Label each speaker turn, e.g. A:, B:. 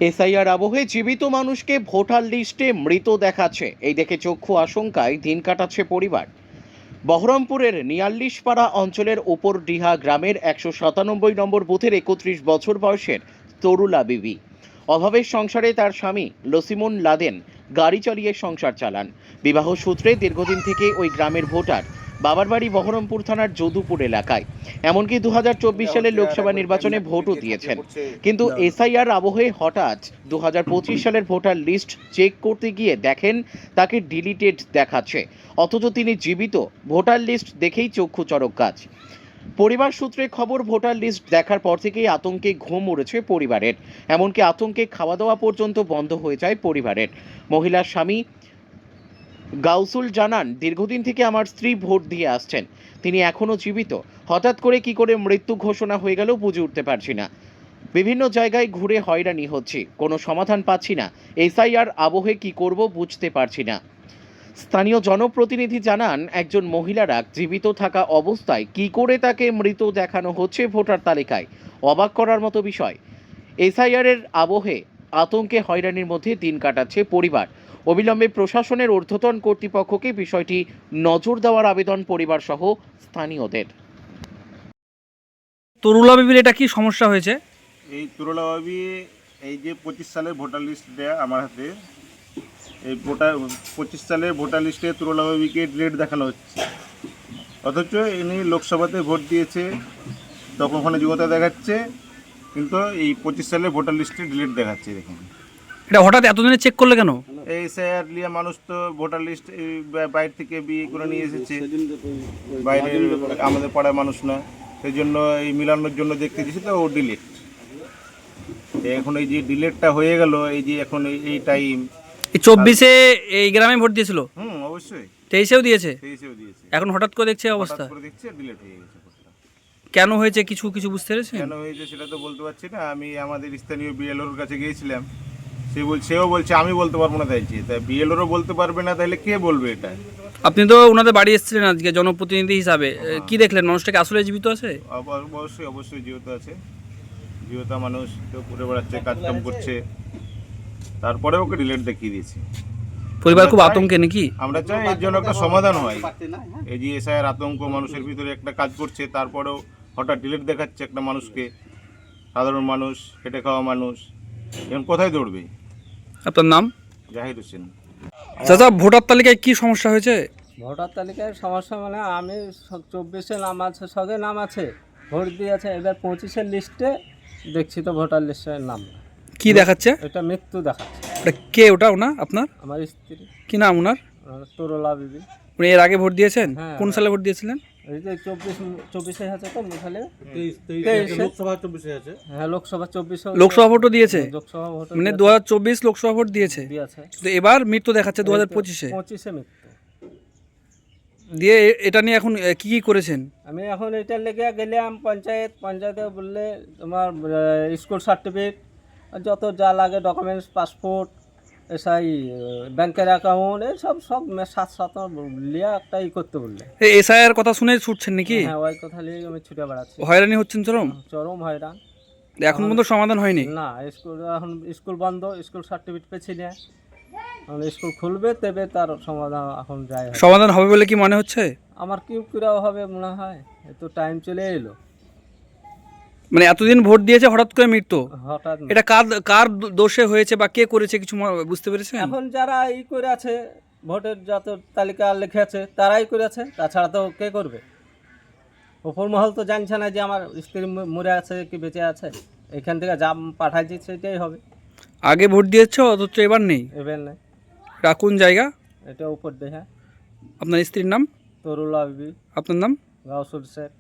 A: SIR আবহে জীবিত মানুষকে ভোটার লিস্টে মৃত দেখাচ্ছে, এই দেখে চক্ষু আশঙ্কায় দিন কাটাচ্ছে পরিবার। বহরমপুরের নিয়াল্লিশপাড়া অঞ্চলের ওপর ডিহা গ্রামের 197 নম্বর বুথের 31 বছর বয়সের তরুলা বিবি। অভাবের সংসারে তার স্বামী লসিমুন লাদেন গাড়ি চালিয়ে সংসার চালান। বিবাহ সূত্রে দীর্ঘদিন থেকে ওই গ্রামের ভোটার। বাবার বাড়ি বহরমপুর থানার যদুপুর এলাকায়। এমনকি 2024 সালের লোকসভা নির্বাচনে ভোটও দিয়েছেন। কিন্তু এসআইআর আবহে হঠাৎ 2025 সালের ভোটার লিস্ট চেক করতে গিয়ে দেখেন তাকে ডিলিটেড দেখাচ্ছে, অথচ তিনি জীবিত। ভোটার লিস্ট দেখেই চক্ষু চড়ক গাছ। পরিবার সূত্রে খবর, ভোটার লিস্ট দেখার পর থেকেই আতঙ্কে ঘুম উড়েছে পরিবারের। এমনকি আতঙ্কে খাওয়া দাওয়া পর্যন্ত বন্ধ হয়ে যায় পরিবারের। মহিলার স্বামী গাউসুল জানান, দীর্ঘদিন থেকে আমার স্ত্রী ভোট দিয়ে আসছেন, তিনি এখনও জীবিত। হঠাৎ করে কি করে মৃত্যু ঘোষণা হয়ে গেল বুঝে উঠতে পারছি না। বিভিন্ন জায়গায় ঘুরে হয়রানি হচ্ছি, কোনো সমাধান পাচ্ছি না। এসআইআর আবহে কি করব বুঝতে পারছি না। স্থানীয় জনপ্রতিনিধি জানান, একজন মহিলারা জীবিত থাকা অবস্থায় কি করে তাকে মৃত দেখানো হচ্ছে ভোটার তালিকায়, অবাক করার মতো বিষয়। এসআইআরের আবহে আতঙ্কে হয়রানির মধ্যে দিন কাটাচ্ছে পরিবার। অবিলম্বে প্রশাসনের ঊর্ধ্বতন কর্তৃপক্ষকে বিষয়টি নজর দেওয়ার আবেদন পরিবার সহ স্থানীয়দের।
B: তরুলা বিবির এটা কি সমস্যা হয়েছে?
C: এই তুরলাভাবি এই যে 25 সালের ভোটার লিস্ট দেয়া আমার হাতে, এই 25 সালের ভোটার লিস্টে তুরলাভাবিকে ডিলেট দেখানো হচ্ছে, অথচ ইনি লোকসভাতে ভোট দিয়েছে, তখন ওখানে যোগ্যতা দেখাচ্ছে, কিন্তু এই 25 সালের ভোটার লিস্টে ডিলেট দেখাচ্ছে। দেখুন,
B: এটা হঠাৎ এতদিনে চেক করলে কেন?
C: এই এসআইআর লিয়া মানুষ তো ভোটার লিস্ট বাইরে থেকে বিয়ে করে নিয়ে এসেছে, বাইরে আমাদের পাড়ার মানুষ না, সেই জন্য এই মিলানোর জন্য দেখতে দিয়েছি, তো ও ডিলেট। এখন এই যে ডিলেটটা হয়ে গেল, এই যে এখন এই টাইম
B: এই 24-এ এই গ্রামে ভোট দিয়েছিল,
C: অবশ্যই
B: 23-এও দিয়েছে,
C: 23-এও দিয়েছে,
B: এখন হঠাৎ করে দেখছে অবস্থা।
C: হঠাৎ করে দেখছে ডিলেট হয়ে গেছে ভোটটা।
B: কেন হয়েছে কিছু বুঝতে পেরেছেন?
C: কেন হয়েছে সেটা তো বলতে পারছি না। আমি আমাদের স্থানীয় বিএলওর কাছে গিয়েছিলাম, সেও বলছে আমি বলতে পারবো না, তাই বিএলওরও বলতে পারবে না, তাহলে কে বলবে এটা?
B: আপনি তো ওনাদের বাড়ি এসেছিলেন আজকে জনপ্রতিনিধি হিসাবে, কি দেখলেন? মানুষটাকে আসলে জীবিত আছে?
C: অবশ্যই জীবিত আছে। জীবিত মানুষ কেউ ঘুরে বেড়াচ্ছে, কাজকাম করছে, তারপরে ওকে ডিলেট দেখিয়ে দিয়েছে।
B: পরিবার খুব আতঙ্কে নাকি?
C: আমরা চাই এর জন্য একটা সমাধান হয়। এই যে এসআইআর আতঙ্ক মানুষের ভিতরে একটা কাজ করছে, তারপরেও হঠাৎ ডিলেট দেখাচ্ছে একটা মানুষকে। সাধারণ মানুষ, খেটে খাওয়া মানুষ, এখন কোথায় দৌড়বে?
B: আপনার নাম?
C: জাহির হোসেন।
B: চাচা, ভোটার তালিকায় কি সমস্যা হয়েছে?
D: ভোটার তালিকায় সমস্যা মানে আমি 24-এ নাম আছে, সবে নাম আছে, ভোট দিয়েছে, এবার 25-এর লিস্টে দেখছি তো ভোটার লিস্টের নাম না।
B: কি দেখাচ্ছে?
D: এটা মৃত্যু দেখাচ্ছে।
B: এটা কে? ওটা আপনার?
D: আমার স্ত্রী।
B: কি নাম ওনার?
D: তরুলা বিবি।
B: উনি এর আগে ভোট দিয়েছেন?
D: হ্যাঁ।
B: কোন সালে ভোট দিয়েছিলেন?
D: এই যে 24-এ আছে তো সালে, 23 লোকসভা 24-এ আছে। হ্যাঁ, লোকসভা 24-এ
B: লোকসভা ভোটও দিয়েছে,
D: লোকসভা ভোট
B: মানে 2024 লোকসভা ভোট দিয়েছে। তো এবার মৃত্যু দেখাচ্ছে 2025-এ।
D: 25-এ মৃত্যু
B: দিয়ে এটা নিয়ে এখন কি করেছেন?
D: আমি এখন এটা লেগে গেলাম পঞ্চায়েতে বললে তোমার স্কুল সার্টিফিকেট, যত যা লাগে ডকুমেন্টস, পাসপোর্ট, এসআই, ব্যাংকের অ্যাকাউন্ট, এই সব সাত লিয়া একটা করতে বললে।
B: এই এসআইআর কথা শুনে ছুটছেন নাকি?
D: হ্যাঁ, ওই কথা নিয়ে আমি ছুটে বেড়াচ্ছি।
B: হয়রানি হচ্ছেন চরম?
D: চরম হয়রান।
B: এখন পর্যন্ত সমাধান হয়নি?
D: না, এখন স্কুল বন্ধ, স্কুল সার্টিফিকেট পেছি না। এখন স্কুল খুলবে তবে তার সমাধান এখন যায়।
B: সমাধান হবে বলে কি মনে হচ্ছে?
D: আমার কি করে হবে মনে হয়, এত টাইম চলে এলো।
B: মানে এতদিন ভোট দিয়েছে, হঠাৎ করে মৃত্যু।
D: হঠাৎ
B: এটা কার দোষে হয়েছে বা কে করেছে কিছু বুঝতে পেরেছেন?
D: এখন যারা করে আছে, ভোটের যত তালিকা লিখে আছে তারাই করে আছে, তাছাড়া তো কে করবে? ওপর মহল তো জানছে না যে আমার স্ত্রী মরে আছে কি বেঁচে আছে। এখান থেকে যা পাঠাইছি সেটাই হবে।
B: আগে ভোট দিয়েছো অথচ এবার নেই?
D: এবার নেই।
B: এটা কোন জায়গা?
D: এটা উপর দেহা।
B: আপনার স্ত্রীর নাম?
D: তরুলা বিবি।
B: আপনার নাম?
D: গাউসুল শেখ।